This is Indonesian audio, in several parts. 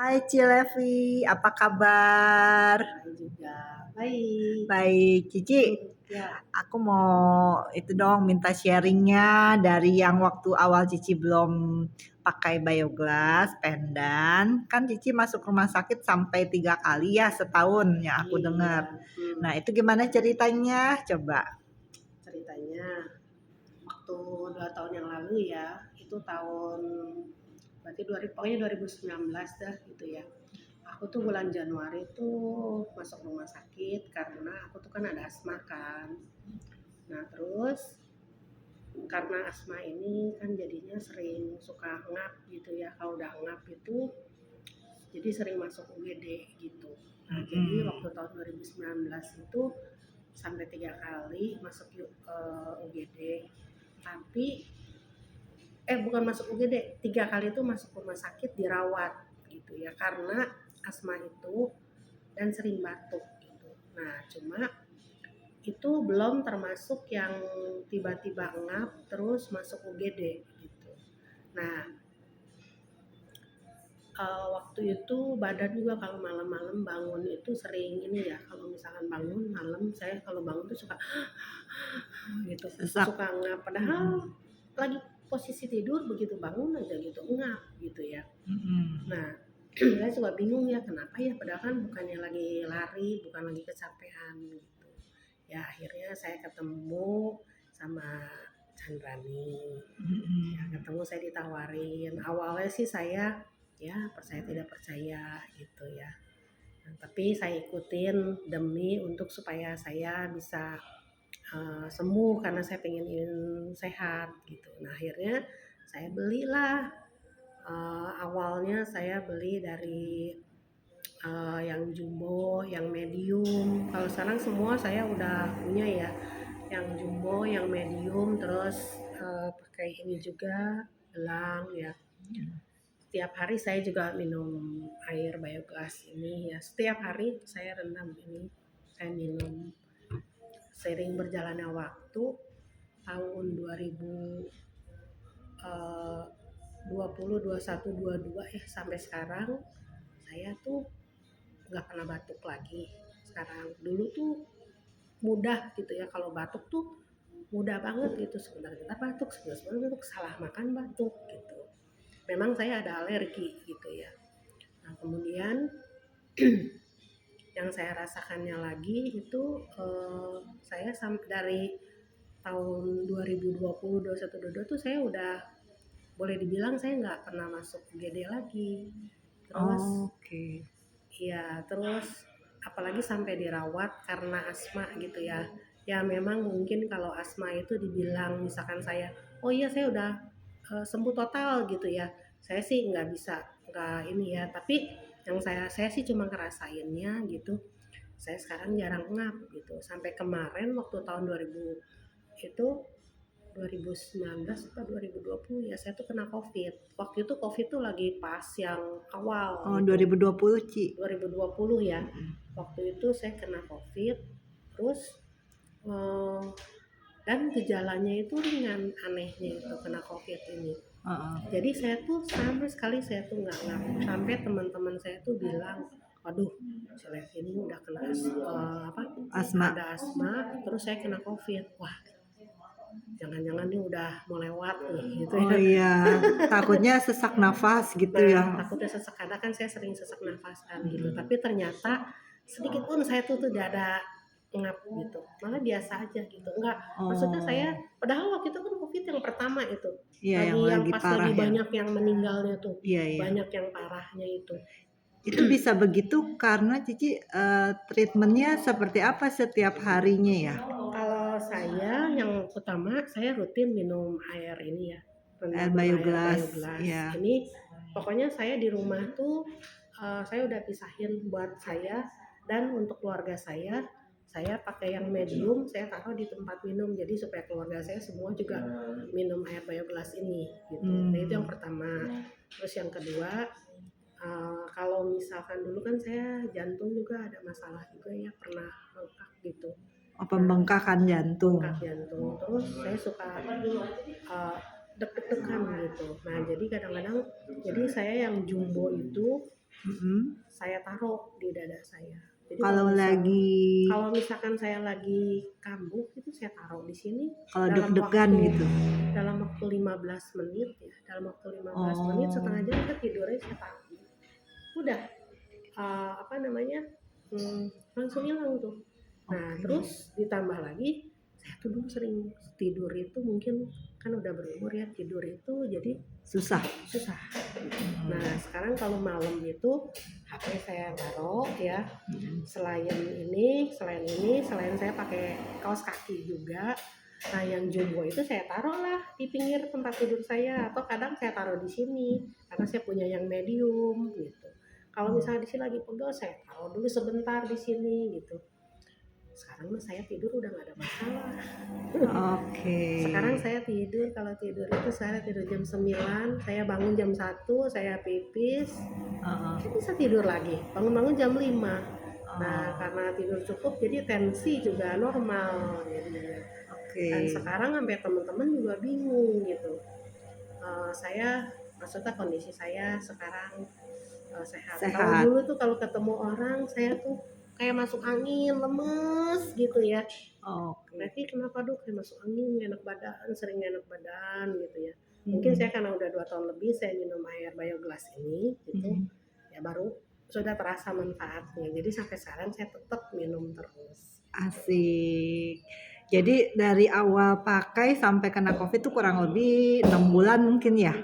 Hai Cilevi, apa kabar? Hai juga, baik. Baik, Cici. Ya, Aku mau itu dong minta sharingnya dari yang waktu awal Cici belum pakai biogas pendan. Kan Cici masuk rumah sakit sampai 3 kali ya setahun ya aku iya. dengar. Nah itu gimana ceritanya? Coba. Ceritanya waktu 2 tahun yang lalu ya, itu tahun berarti pokoknya 2019 dah gitu ya. Aku tuh bulan Januari tuh masuk rumah sakit karena aku tuh kan ada asma kan. Nah terus karena asma ini kan jadinya sering suka ngap gitu ya. Kalau udah ngap itu jadi sering masuk UGD gitu. Nah jadi waktu tahun 2019 itu sampai 3 kali masuk ke UGD, tapi bukan masuk UGD, 3 kali itu masuk rumah sakit dirawat gitu ya karena asma itu dan sering batuk gitu. Nah cuma itu belum termasuk yang tiba-tiba ngap terus masuk UGD gitu. Nah waktu itu badan juga kalau malam-malam bangun itu sering ini ya, kalau misalkan bangun malam saya kalau bangun tuh suka gitu, Sesak. suka ngap padahal lagi posisi tidur begitu bangun aja gitu ngap gitu ya. Nah saya suka bingung ya kenapa ya, padahal kan bukannya lagi lari, bukan lagi kecapean gitu. Ya akhirnya saya ketemu sama Chandrani. Ya, ketemu saya ditawarin. Awalnya sih saya ya percaya tidak percaya gitu ya. Nah, tapi saya ikutin demi untuk supaya saya bisa sembuh karena saya pengen sehat gitu. Nah akhirnya saya belilah, awalnya saya beli dari yang jumbo, yang medium. Kalau sekarang semua saya udah punya ya, yang jumbo, yang medium, terus pakai ini juga gelang ya. Setiap hari saya juga minum air biogas ini ya. Setiap hari saya rendam ini, saya minum. Sering berjalannya waktu tahun 2020, 21, 22 sampai sekarang saya tuh nggak pernah batuk lagi. Sekarang dulu tuh mudah gitu ya, kalau batuk tuh mudah banget gitu, sebentar kita batuk, sebentar batuk, salah makan batuk gitu. Memang saya ada alergi gitu ya. Nah kemudian yang saya rasakannya lagi itu saya dari tahun 2020, 21, 22 tuh saya udah boleh dibilang saya nggak pernah masuk UGD lagi. Terus ya terus apalagi sampai dirawat karena asma gitu ya. Ya memang mungkin kalau asma itu dibilang misalkan saya, oh iya saya udah sembuh total gitu ya. Saya sih nggak ini ya. Tapi yang saya sih cuma ngerasainnya gitu. Saya sekarang jarang ngap gitu. Sampai kemarin waktu tahun 2000 itu 2019 atau 2020 ya saya tuh kena COVID. Waktu itu COVID tuh lagi pas yang awal. Oh, gitu. 2020 Ci. 2020 ya. Waktu itu saya kena COVID, terus dan gejalanya itu ringan, anehnya itu kena COVID ini. Jadi saya tuh sama sekali saya tuh nggak ngap. Sampai teman-teman saya tuh bilang, waduh, Cilet ini udah kena Asma. ada asma, terus saya kena COVID. Wah, jangan-jangan ini udah mau lewat nih gitu ya. Oh iya, takutnya sesak nafas gitu ya. Takutnya sesak, karena kan saya sering sesak nafas kan gitu. Tapi ternyata sedikit pun saya tuh tidak ada ngap gitu, malah biasa aja gitu. Enggak, maksudnya saya padahal waktu itu kan COVID yang pertama itu, Iya, yang lagi pas parah lagi ya. banyak yang meninggalnya tuh, Iya. banyak yang parahnya itu. Itu bisa begitu karena Cici treatmentnya seperti apa setiap harinya ya? Kalau saya yang utama saya rutin minum air ini ya, Air rendaman air biogas, biogas. ya. Ini pokoknya saya di rumah tuh saya udah pisahin buat saya dan untuk keluarga saya pakai yang medium, saya taruh di tempat minum jadi supaya keluarga saya semua juga minum air biogas ini gitu. Nah itu yang pertama. Terus yang kedua, kalau misalkan dulu kan saya jantung juga ada masalah juga ya, pernah bengkak gitu. Pembengkakan jantung. Bengkak jantung, terus saya suka deg-degan gitu. Nah jadi kadang-kadang, jadi saya yang jumbo itu Mm-mm. saya taruh di dada saya. Jadi kalau misalkan saya lagi kambuh itu saya taruh di sini kalau deg-degan gitu. dalam waktu 15 menit ya. Dalam waktu 15 menit Oh, setengah jam kita tidurnya saya taruh. Udah langsung hilang tuh. Nah, oke. terus ditambah lagi saya tuh dulu sering tidur itu mungkin kan udah berumur ya, tidur itu jadi Susah. susah. Nah, sekarang kalau malam itu HP saya taruh ya. Selain saya pakai kaos kaki juga. Nah, yang jumbo itu saya taruh lah di pinggir tempat tidur saya atau kadang saya taruh di sini karena saya punya yang medium gitu. Kalau misalnya di sini lagi pegel, saya taruh dulu sebentar di sini gitu. Sekarang mah saya tidur udah nggak ada masalah. Oke. Sekarang saya tidur, kalau tidur itu saya tidur jam 9, saya bangun jam 1, saya pipis, saya bisa tidur lagi, bangun-bangun jam 5. Nah, karena tidur cukup jadi tensi juga normal jadinya. Oke. Dan sekarang sampai teman-teman juga bingung gitu. Saya maksudnya kondisi saya sekarang sehat. Kalau dulu tuh kalau ketemu orang saya tuh kayak masuk angin, lemes gitu ya. Oke. Berarti kenapa Dok kayak masuk angin, gak enak badan, sering gak enak badan gitu ya. Mungkin saya karena udah 2 tahun lebih saya minum air Bioglass ini gitu. Ya baru sudah terasa manfaatnya. Jadi sampai sekarang saya tetap minum terus. Asik. Jadi dari awal pakai sampai kena COVID itu kurang lebih 6 bulan mungkin ya?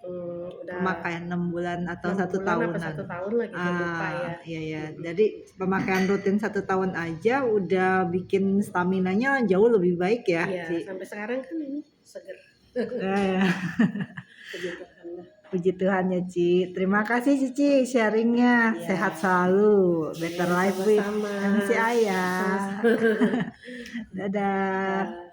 Udah Pemakaian 6 bulan atau 1 tahunan? 1 tahun lagi lupa ya. Iya. Jadi pemakaian rutin 1 tahun aja udah bikin staminanya jauh lebih baik ya, Iya, Ci? sampai sekarang kan ini seger. Puji Tuhan ya, Ci. Terima kasih Cici sharingnya. Ya. Sehat selalu. Better life with MC Ayah. Dadah.